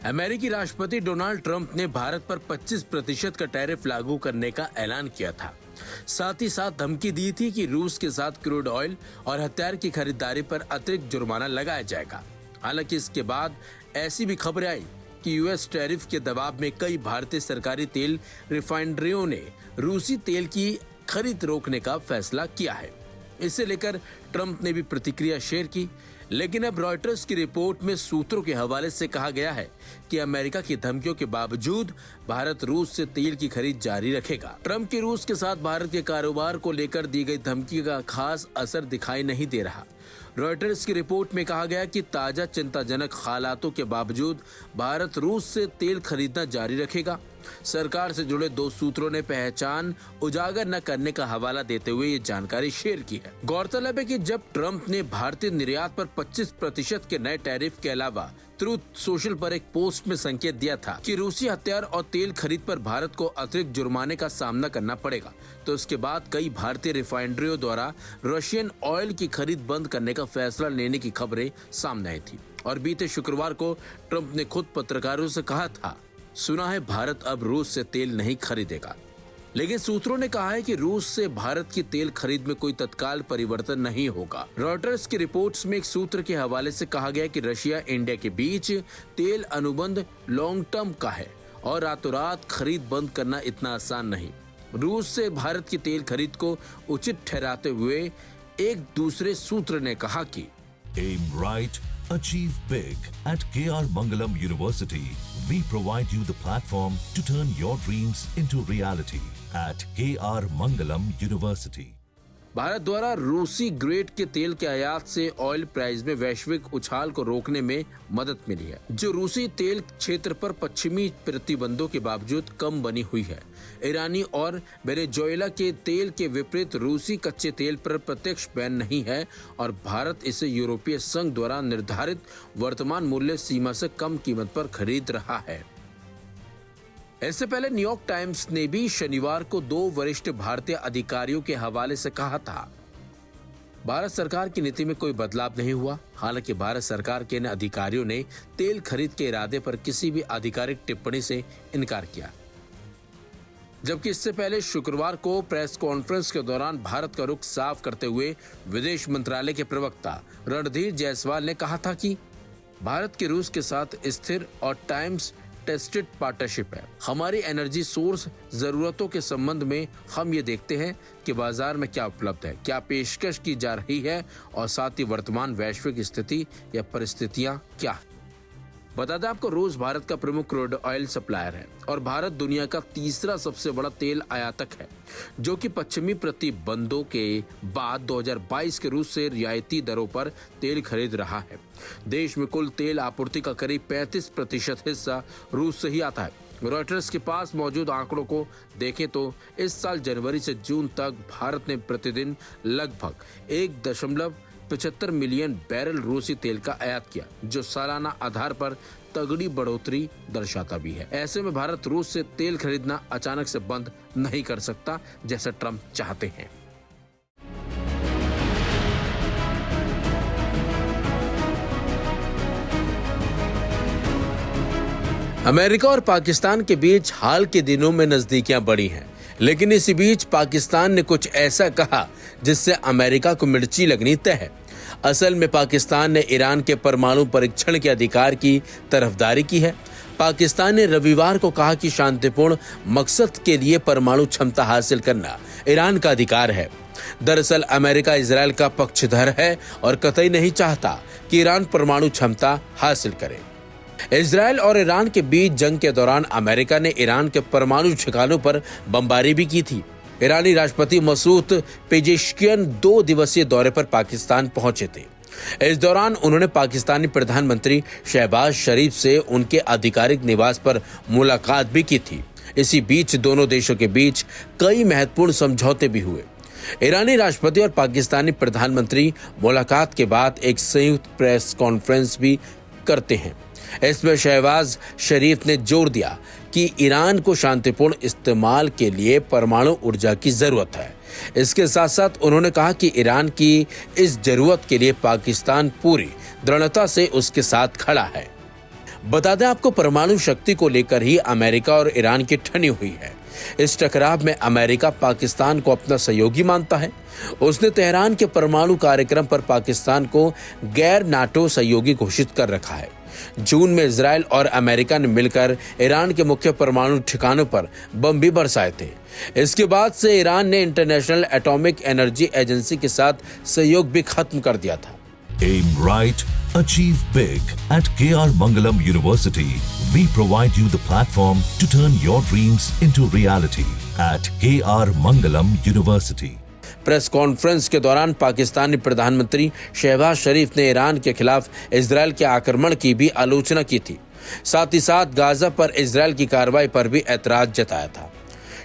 अमेरिकी राष्ट्रपति Donald Trump ने भारत पर 25% का टैरिफ लागू करने का ऐलान किया था। साथ ही साथ धमकी दी थी कि रूस के साथ क्रूड ऑयल और हथियार की खरीदारी पर अतिरिक्त जुर्माना लगाया जाएगा। हालांकि इसके बाद ऐसी भी खबरें आई कि यूएस टैरिफ के दबाव में कई भारतीय सरकारी तेल रिफाइनरियों ने रूसी तेल की खरीद रोकने का फैसला किया है। इसे लेकर ट्रंप ने भी प्रतिक्रिया शेयर की, लेकिन अब रॉयटर्स की रिपोर्ट में सूत्रों के हवाले से कहा गया है कि अमेरिका की धमकियों के बावजूद भारत रूस से तेल की खरीद जारी रखेगा। ट्रंप की रूस के साथ भारत के कारोबार को लेकर दी गई धमकी का खास असर दिखाई नहीं दे रहा। रॉयटर्स की रिपोर्ट में कहा गया कि ताजा चिंताजनक हालातों के बावजूद भारत रूस से तेल खरीदना जारी रखेगा। सरकार से जुड़े दो सूत्रों ने पहचान उजागर न करने का हवाला देते हुए ये जानकारी शेयर की है। गौरतलब है कि जब ट्रंप ने भारतीय निर्यात पर 25% के नए टैरिफ के अलावा ट्रूथ सोशल पर एक पोस्ट में संकेत दिया था कि रूसी हथियार और तेल खरीद पर भारत को अतिरिक्त जुर्माने का सामना करना पड़ेगा, तो उसके बाद कई भारतीय रिफाइनरियों द्वारा रशियन ऑयल की खरीद बंद करने का फैसला लेने की खबरें सामने आई थी। और बीते शुक्रवार को ट्रंप ने खुद पत्रकारों से कहा था, सुना है भारत अब रूस से तेल नहीं खरीदेगा। लेकिन सूत्रों ने कहा है कि रूस से भारत की तेल खरीद में कोई तत्काल परिवर्तन नहीं होगा। रॉयटर्स की रिपोर्ट्स में एक सूत्र के हवाले से कहा गया कि रशिया इंडिया के बीच तेल अनुबंध लॉन्ग टर्म का है और रातों रात खरीद बंद करना इतना आसान नहीं। रूस से भारत की तेल खरीद को उचित ठहराते हुए एक दूसरे सूत्र ने कहा कि Aim right, achieve big. At KR Mangalam University, we provide you the platform to turn your dreams into reality. At KR Mangalam University. Bharat द्वारा रूसी ग्रेड के तेल के आयात से ऑयल प्राइस में वैश्विक उछाल को रोकने में मदद मिली है, जो रूसी तेल क्षेत्र पर पश्चिमी प्रतिबंधों के बावजूद कम बनी हुई है। ईरानी और वेनेजुएला के तेल के विपरीत रूसी कच्चे तेल पर प्रत्यक्ष बैन नहीं है और भारत इसे यूरोपीय संघ द्वारा निर्धारित वर्तमान मूल्य सीमा से कम कीमत पर खरीद रहा है। इससे पहले न्यूयॉर्क टाइम्स ने भी शनिवार को दो वरिष्ठ भारतीय अधिकारियों के हवाले से कहा था, भारत सरकार की नीति में कोई बदलाव नहीं हुआ। हालांकि भारत सरकार के इन अधिकारियों ने तेल खरीद के इरादे पर किसी भी आधिकारिक टिप्पणी से इनकार किया। जबकि इससे पहले शुक्रवार को प्रेस कॉन्फ्रेंस के दौरान भारत का रुख साफ करते हुए विदेश मंत्रालय के प्रवक्ता रणधीर जायसवाल ने कहा था कि भारत के रूस के साथ स्थिर और टाइम्स टेस्टेड पार्टनरशिप है। हमारी एनर्जी सोर्स जरूरतों के संबंध में हम ये देखते हैं कि बाजार में क्या उपलब्ध है, क्या पेशकश की जा रही है और साथ ही वर्तमान वैश्विक स्थिति या परिस्थितियां क्या है। बता दें आपको, रूस भारत का प्रमुख क्रूड ऑयल सप्लायर है और भारत दुनिया का तीसरा सबसे बड़ा तेल आयातक है, जो कि पश्चिमी प्रतिबंधों के बाद 2022 के रूस से रियायती दरों पर तेल खरीद रहा है। देश में कुल तेल आपूर्ति का करीब 35% हिस्सा रूस से ही आता है। रॉयटर्स के पास मौजूद आंकड़ों को देखें तो इस साल जनवरी से जून तक भारत ने प्रतिदिन लगभग 1.75 मिलियन बैरल रूसी तेल का आयात किया, जो सालाना आधार पर तगड़ी बढ़ोतरी दर्शाता भी है। ऐसे में भारत रूस से तेल खरीदना अचानक से बंद नहीं कर सकता, जैसा ट्रंप चाहते हैं। अमेरिका और पाकिस्तान के बीच हाल के दिनों में नजदीकियां बढ़ी हैं, लेकिन इसी बीच पाकिस्तान ने कुछ ऐसा कहा जिससे अमेरिका को मिर्ची लगनी तय है। असल में पाकिस्तान ने ईरान के परमाणु परीक्षण के अधिकार की तरफदारी की है। पाकिस्तान ने रविवार को कहा कि शांतिपूर्ण मकसद के लिए परमाणु क्षमता हासिल करना ईरान का अधिकार है। दरअसल अमेरिका इजराइल का पक्षधर है और कतई नहीं चाहता कि ईरान परमाणु क्षमता हासिल करे। इजराइल और ईरान के बीच जंग के दौरान अमेरिका ने ईरान के परमाणु ठिकानों पर बमबारी भी की थी। ईरानी राष्ट्रपति मसूद पेजेश्कियन 2 दिवसीय दौरे पर पाकिस्तान पहुंचे थे। इस दौरान उन्होंने पाकिस्तानी प्रधानमंत्री शहबाज शरीफ से उनके आधिकारिक निवास पर मुलाकात भी की थी। इसी बीच दोनों देशों के बीच कई महत्वपूर्ण समझौते भी हुए। ईरानी राष्ट्रपति और पाकिस्तानी प्रधानमंत्री मुलाकात के बाद एक संयुक्त प्रेस कॉन्फ्रेंस भी करते हैं। इसमें शहबाज शरीफ ने जोर दिया कि ईरान को शांतिपूर्ण इस्तेमाल के लिए परमाणु ऊर्जा की जरूरत है। इसके साथ साथ उन्होंने कहा कि ईरान की इस जरूरत के लिए पाकिस्तान पूरी दृढ़ता से उसके साथ खड़ा है। बता दें आपको, परमाणु शक्ति को लेकर ही अमेरिका और ईरान की ठनी हुई है। इस टकराव में अमेरिका पाकिस्तान को अपना सहयोगी मानता है। उसने तेहरान के परमाणु कार्यक्रम पर पाकिस्तान को गैर नाटो सहयोगी घोषित कर रखा है। जून में इजराइल और अमेरिका ने मिलकर ईरान के मुख्य परमाणु ठिकानों पर बम भी बरसाए थे। इसके बाद से ईरान ने इंटरनेशनल एटॉमिक एनर्जी एजेंसी के साथ सहयोग भी खत्म कर दिया था। Aim right, achieve big. At KR Mangalam University, we provide you the platform to turn your dreams into reality. At KR Mangalam University. Press conference के दौरान पाकिस्तानी प्रधानमंत्री शहबाज शरीफ ने ईरान के खिलाफ इजरायल के आक्रमण की भी आलोचना की थी। साथ ही साथ गाजा पर इजरायल की कार्रवाई पर भी ऐतराज जताया था।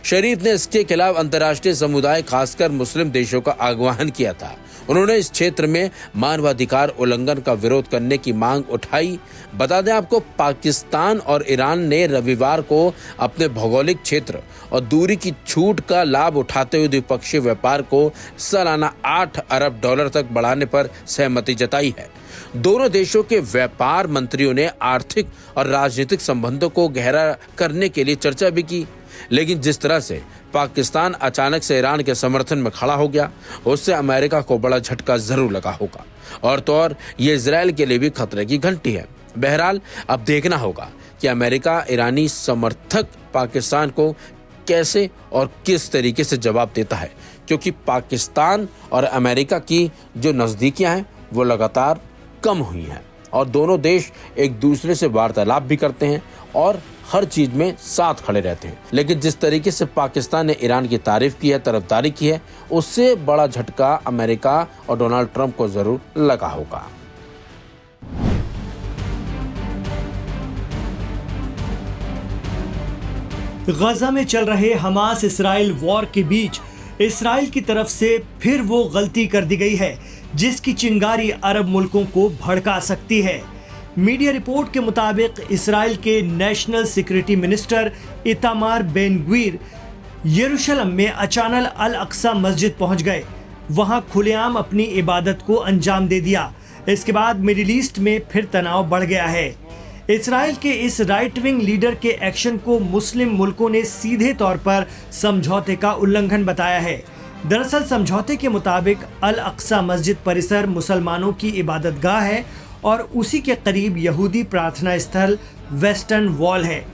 शरीफ ने इसके खिलाफ अंतर्राष्ट्रीय समुदाय, खासकर मुस्लिम देशों का आह्वान किया था। उन्होंने इस क्षेत्र में मानवाधिकार उल्लंघन का विरोध करने की मांग उठाई। बता दें आपको, पाकिस्तान और ईरान ने रविवार को अपने भौगोलिक क्षेत्र और दूरी की छूट का लाभ उठाते हुए द्विपक्षीय व्यापार को सालाना $8 अरब तक बढ़ाने पर सहमति जताई है। दोनों देशों के व्यापार मंत्रियों ने आर्थिक और राजनीतिक संबंधों को गहरा करने के लिए चर्चा भी की। लेकिन जिस तरह से पाकिस्तान अचानक से ईरान के समर्थन में खड़ा हो गया, उससे अमेरिका को बड़ा झटका जरूर लगा होगा। और तो और ये इजरायल के लिए भी खतरे की घंटी है। बहरहाल अब देखना होगा कि अमेरिका ईरानी समर्थक पाकिस्तान को कैसे और किस तरीके से जवाब देता है, क्योंकि पाकिस्तान और अमेरिका की जो नज़दीकियां हैं वो लगातार कम हुई हैं और दोनों देश एक दूसरे से वार्तालाप भी करते हैं और हर चीज में साथ खड़े रहते हैं। लेकिन जिस तरीके से पाकिस्तान ने ईरान की तारीफ की है, तरफदारी की है, उससे बड़ा झटका अमेरिका और डोनाल्ड ट्रंप को जरूर लगा होगा। गजा में चल रहे हमास इसराइल वॉर के बीच इसराइल की तरफ से फिर वो गलती कर दी गई है जिसकी चिंगारी अरब मुल्कों को भड़का सकती है। मीडिया रिपोर्ट के मुताबिक इसराइल के national security minister Itamar Ben Gvir यरूशलेम में अचानक अल अक्सा मस्जिद पहुंच गए। वहां खुलेआम अपनी इबादत को अंजाम दे दिया। इसके बाद मिडिल ईस्ट में फिर तनाव बढ़ गया है। इसराइल के इस राइट विंग लीडर के एक्शन को मुस्लिम मुल्कों ने सीधे तौर पर समझौते का उल्लंघन बताया है। दरअसल समझौते के मुताबिक अल अक्सा मस्जिद परिसर मुसलमानों की इबादतगाह है और उसी के करीब यहूदी प्रार्थना स्थल वेस्टर्न वॉल है।